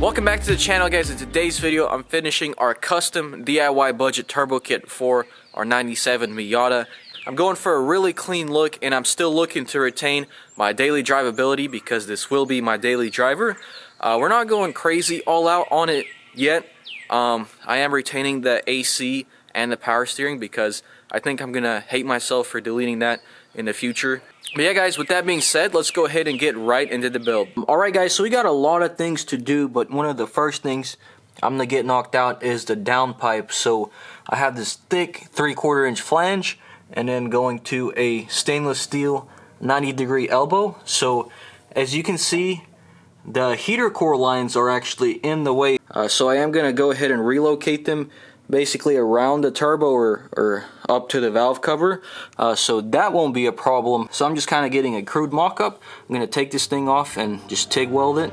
Welcome back to the channel, guys. In today's video, I'm finishing our custom DIY budget turbo kit for our 97 Miata. I'm going for a really clean look, and I'm still looking to retain my daily drivability because this will be my daily driver. We're not going crazy all out on it yet. I am retaining the AC and the power steering because I think I'm gonna hate myself for deleting that in the future. But yeah, guys, with that being said, let's go ahead and get right into the build. Alright guys, so we got a lot of things to do, but one of the first things I'm gonna get knocked out is the downpipe. So I have this thick 3/4 inch flange and then going to a stainless steel 90-degree elbow. So as you can see, the heater core lines are actually in the way. So I am gonna go ahead and relocate them basically around the turbo or up to the valve cover, so that won't be a problem. So I'm just kind of getting a crude mock-up. I'm gonna take this thing off and just TIG weld it.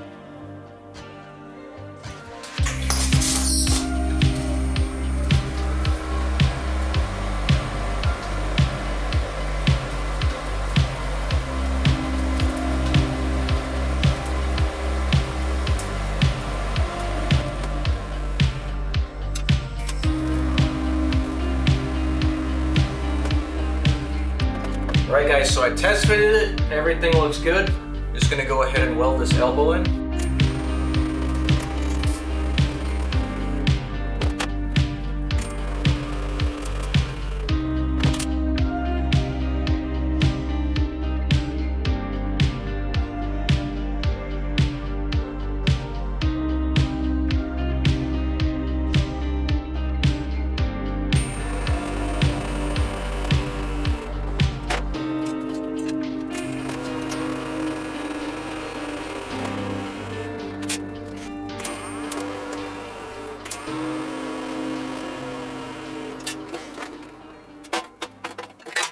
Alright guys, so I test fitted it, everything looks good. Just gonna go ahead and weld this elbow in.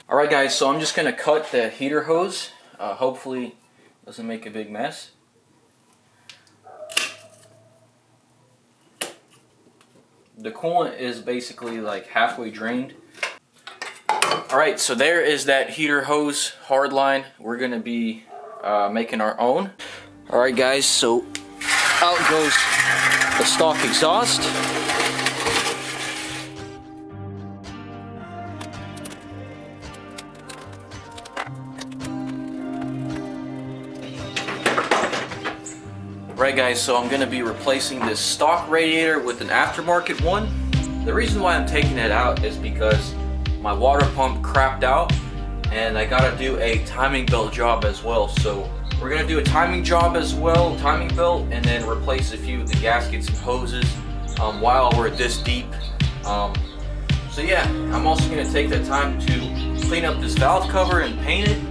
Alright guys, so I'm just going to cut the heater hose. Hopefully doesn't make a big mess. The coolant is basically like halfway drained. Alright, so there is that heater hose hard line. We're going to be making our own. Alright guys, so out goes the stock exhaust. Right guys, so I'm going to be replacing this stock radiator with an aftermarket one. The reason why I'm taking it out is because my water pump crapped out and I got to do a timing belt job as well. So we're going to do a timing job as well, timing belt, and then replace a few of the gaskets and hoses while we're this deep. So yeah, I'm also going to take that time to clean up this valve cover and paint it.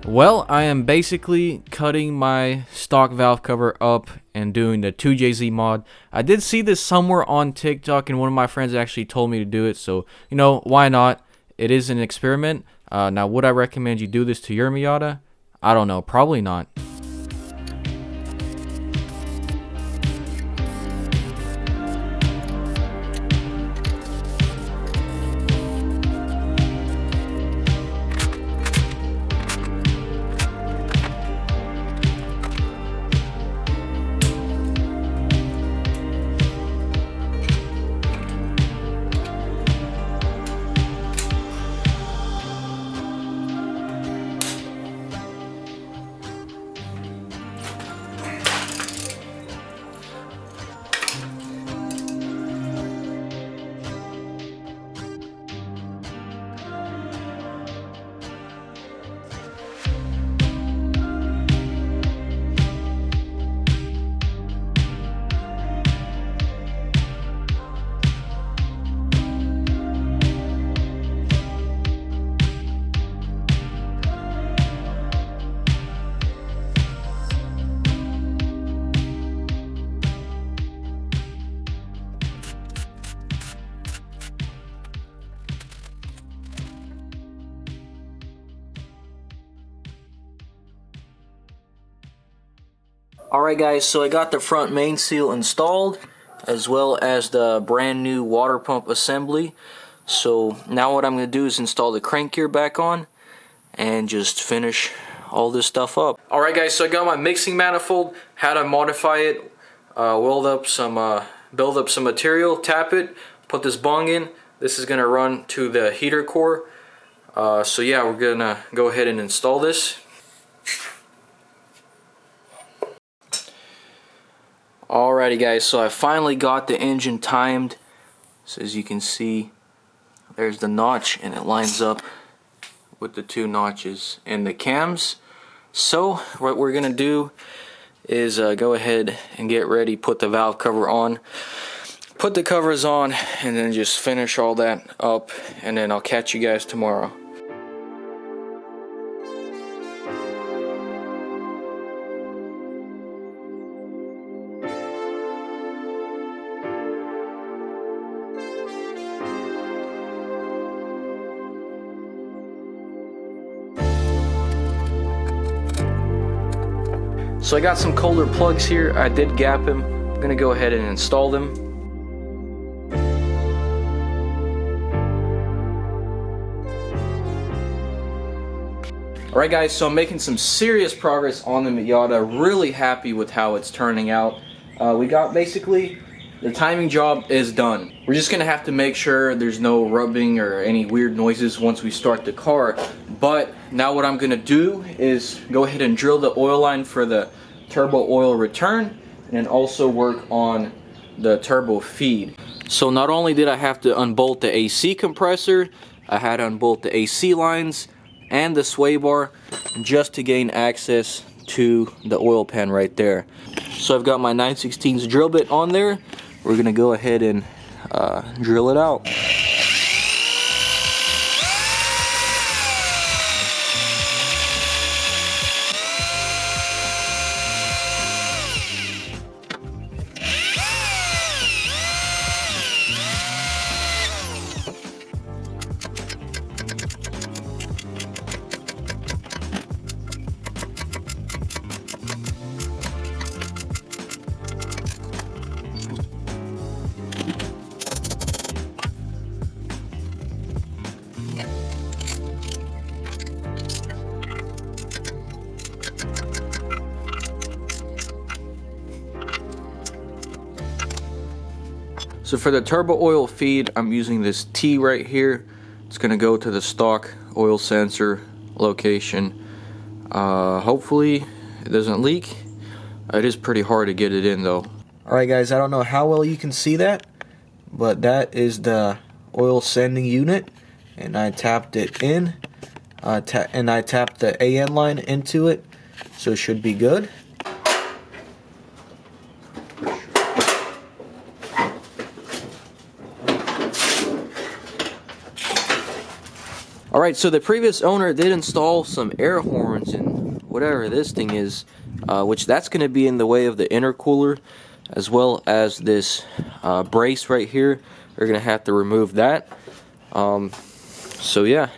Well, I am basically cutting my stock valve cover up and doing the 2JZ mod. I did see this somewhere on TikTok and one of my friends actually told me to do it, so you know, why not? It is an experiment. Now, would I recommend you do this to your Miata? I don't know, probably not. Alright guys, so I got the front main seal installed as well as the brand new water pump assembly. So now what I'm going to do is install the crank gear back on and just finish all this stuff up. Alright guys, so I got my mixing manifold, how to modify it, build up some material, tap it, put this bung in. This is going to run to the heater core. So yeah, we're going to go ahead and install this. Alrighty guys, so I finally got the engine timed. So as you can see, there's the notch and it lines up with the two notches in the cams. So what we're gonna do is go ahead and get ready, put the valve cover on, put the covers on, and then just finish all that up, and then I'll catch you guys tomorrow. So I got some Kohler plugs here. I did gap them. I'm gonna go ahead and install them. Alright guys, so I'm making some serious progress on the Miata. Really happy with how it's turning out. We got basically, the timing job is done. We're just gonna have to make sure there's no rubbing or any weird noises once we start the car. But now what I'm gonna do is go ahead and drill the oil line for the turbo oil return, and then also work on the turbo feed. So not only did I have to unbolt the AC compressor, I had to unbolt the AC lines and the sway bar just to gain access to the oil pan right there. So I've got my 9/16 drill bit on there. We're gonna go ahead and drill it out. So for the turbo oil feed, I'm using this T right here. It's gonna go to the stock oil sensor location. Hopefully it doesn't leak. It is pretty hard to get it in though. Alright guys, I don't know how well you can see that, but that is the oil sending unit, and I tapped it in, and I tapped the AN line into it, so it should be good. Alright, so the previous owner did install some air horns and whatever this thing is, which that's going to be in the way of the intercooler, as well as this brace right here. We're going to have to remove that. So yeah.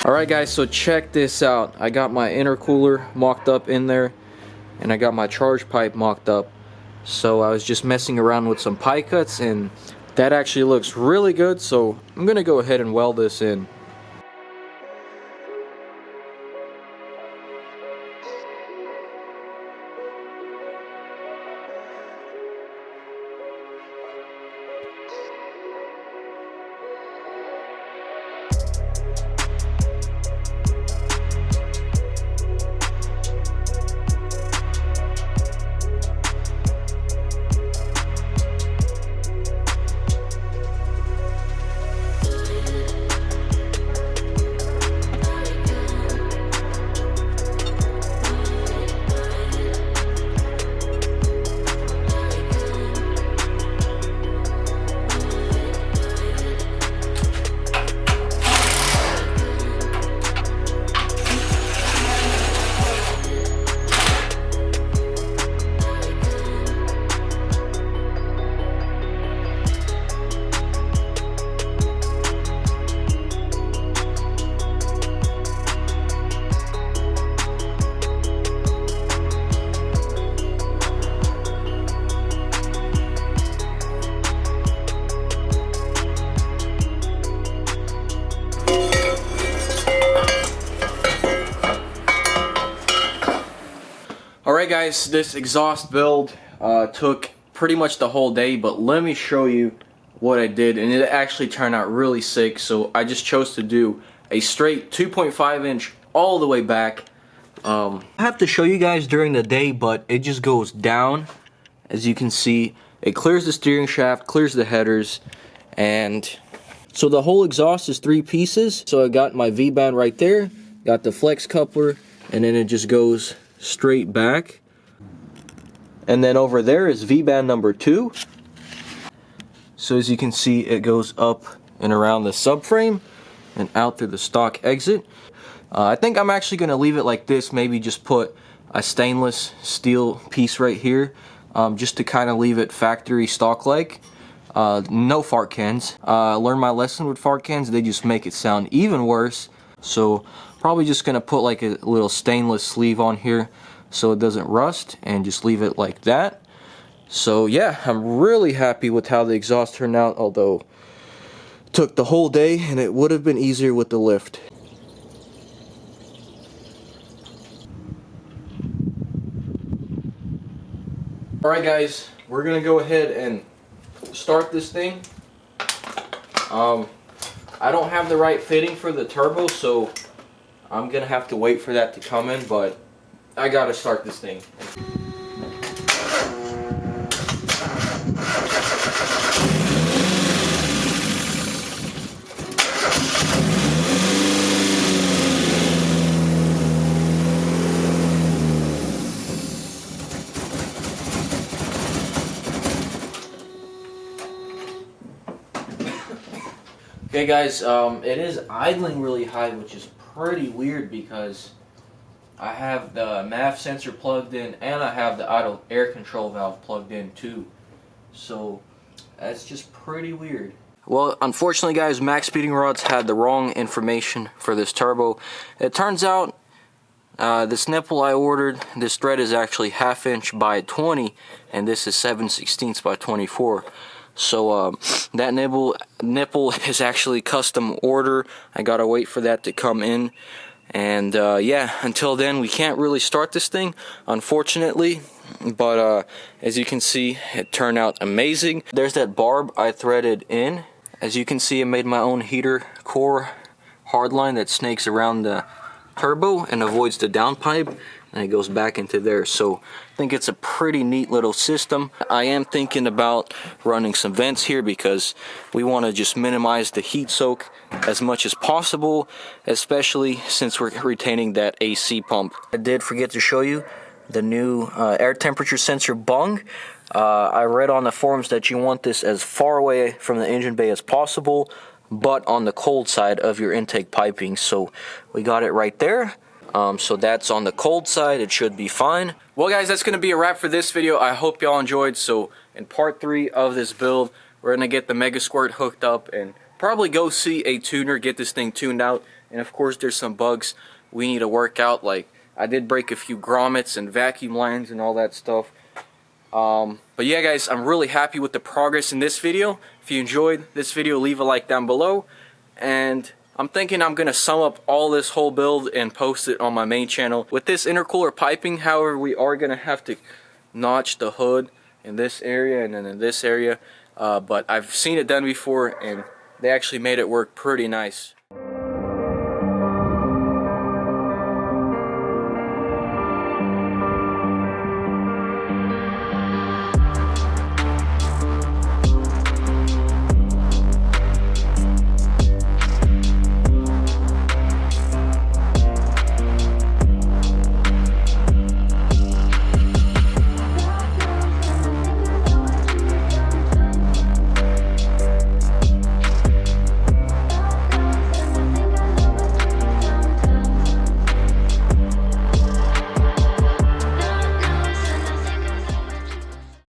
Alright guys, so check this out. I got my intercooler mocked up in there, and I got my charge pipe mocked up. So I was just messing around with some pie cuts, and that actually looks really good, so I'm gonna go ahead and weld this in. Alright guys, this exhaust build took pretty much the whole day, but let me show you what I did, and it actually turned out really sick. So I just chose to do a straight 2.5 inch all the way back. I have to show you guys during the day, but it just goes down. As you can see, it clears the steering shaft, clears the headers, and so the whole exhaust is 3 pieces. So I got my V-band right there, got the flex coupler, and then it just goes straight back. And then over there is V-band number 2. So as you can see, it goes up and around the subframe and out through the stock exit. I think I'm actually going to leave it like this, maybe just put a stainless steel piece right here, just to kind of leave it factory stock like. No fart cans. Learned my lesson with fart cans, they just make it sound even worse. So probably just going to put like a little stainless sleeve on here so it doesn't rust, and just leave it like that. So yeah, I'm really happy with how the exhaust turned out, although it took the whole day and it would have been easier with the lift. Alright guys, we're gonna go ahead and start this thing. I don't have the right fitting for the turbo, so I'm gonna have to wait for that to come in, but I gotta start this thing. Okay guys, it is idling really high, which is pretty weird because I have the MAF sensor plugged in and I have the idle air control valve plugged in too. So that's just pretty weird. Well, unfortunately guys, max speeding rods had the wrong information for this turbo. It turns out this nipple I ordered, this thread is actually 1/2 inch by 20, and this is 7/16 by 24. So that nipple is actually custom order. I gotta wait for that to come in, and yeah, until then we can't really start this thing, unfortunately. But as you can see, it turned out amazing. There's that barb I threaded in. As you can see, I made my own heater core hardline that snakes around the turbo and avoids the downpipe, and it goes back into there. So I think it's a pretty neat little system. I am thinking about running some vents here because we want to just minimize the heat soak as much as possible, especially since we're retaining that AC pump. I did forget to show you the new air temperature sensor bung. I read on the forums that you want this as far away from the engine bay as possible, but on the cold side of your intake piping. So we got it right there. So that's on the cold side, it should be fine. Well guys, that's going to be a wrap for this video. I hope y'all enjoyed. So in part 3 of this build, we're going to get the Mega Squirt hooked up and probably go see a tuner, get this thing tuned out. And of course there's some bugs we need to work out, like I did break a few grommets and vacuum lines and all that stuff. But yeah guys, I'm really happy with the progress in this video. If you enjoyed this video, leave a like down below, and I'm thinking I'm going to sum up all this whole build and post it on my main channel. With this intercooler piping, however, we are going to have to notch the hood in this area and then in this area, but I've seen it done before and they actually made it work pretty nice.